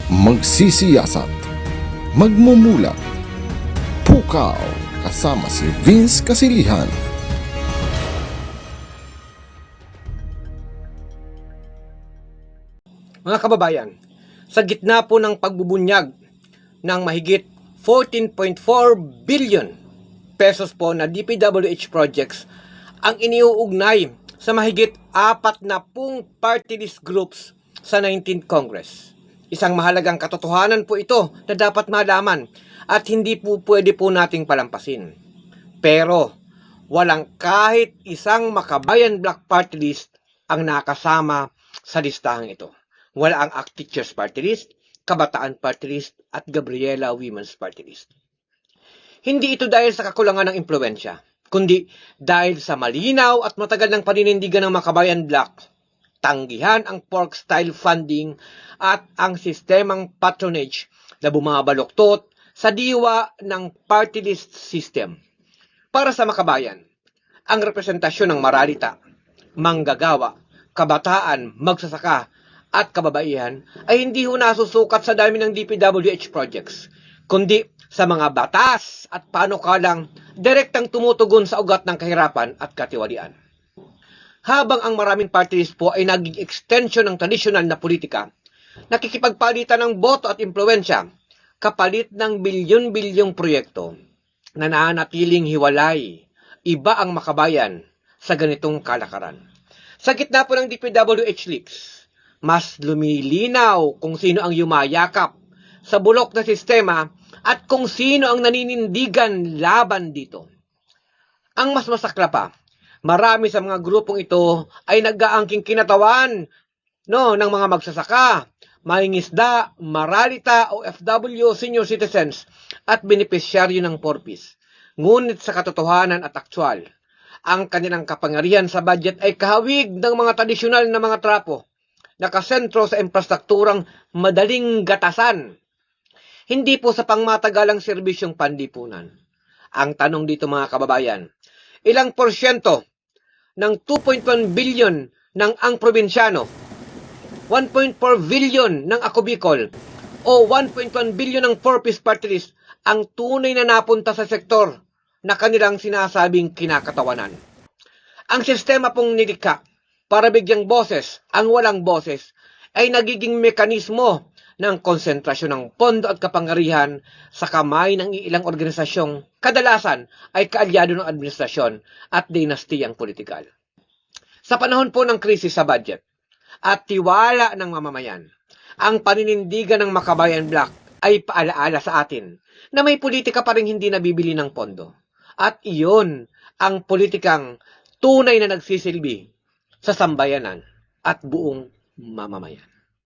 magsisiyasat, magmumulat, pukaw, kasama si Vince Kasilihan. Mga kababayan, sa gitna po ng pagbubunyag ng mahigit 14.4 billion pesos po na DPWH projects ang iniuugnay sa mahigit 40 party list groups sa 19th Congress. Isang mahalagang katotohanan po ito na dapat malaman at hindi po pwede po nating palampasin. Pero walang kahit isang Makabayan Black Party List ang nakasama sa listahang ito. Wala ang ACT Teachers Party List, Kabataan Party List at Gabriela Women's Party List. Hindi ito dahil sa kakulangan ng impluwensya, kundi dahil sa malinaw at matagal ng paninindigan ng Makabayan Black, tanggihan ang pork-style funding at ang sistemang patronage na bumabaluktot sa diwa ng party list system. Para sa Makabayan, ang representasyon ng maralita, manggagawa, kabataan, magsasaka, at kababaihan ay hindi ho nasusukat sa dami ng DPWH projects, kundi sa mga batas at panukalang direktang tumutugon sa ugat ng kahirapan at katiwalian. Habang ang maraming party list po ay naging extension ng tradisyonal na politika, nakikipagpalitan ng boto at impluwensya kapalit ng bilyon-bilyong proyekto na nanatiling hiwalay, iba ang Makabayan sa ganitong kalakaran. Sa gitna po ng DPWH leaks, mas lumilinaw kung sino ang yumayakap sa bulok na sistema at kung sino ang naninindigan laban dito. Ang mas masakla pa, marami sa mga grupong ito ay nag-aangking kinatawan ng mga magsasaka, mangingisda, maralita, OFW, senior citizens at benepisyaryo ng porpis. Ngunit sa katotohanan at aktwal, ang kanilang kapangyarihan sa budget ay kahawig ng mga tradisyonal na mga trapo, nakasentro sa infrastrukturang madaling gatasan, hindi po sa pangmatagalang serbisyong panlipunan. Ang tanong dito mga kababayan, ilang porsyento ng 2.1 billion ng ang probinsyano, 1.4 billion ng Ako Bicol, o 1.1 billion ng Porpis Party List ang tunay na napunta sa sektor na kanilang sinasabing kinakatawanan. Ang sistema pong nilikha para bigyang boses ang walang boses ay nagiging mekanismo ng konsentrasyon ng pondo at kapangyarihan sa kamay ng ilang organisasyong kadalasan ay kaalyado ng administrasyon at dinastiyang politikal. Sa panahon po ng krisis sa budget at tiwala ng mamamayan, ang paninindigan ng Makabayan Black ay paalaala sa atin na may politika pa rin hindi nabibili ng pondo. At iyon ang politikang tunay na nagsisilbi sa sambayanan at buong mamamayan.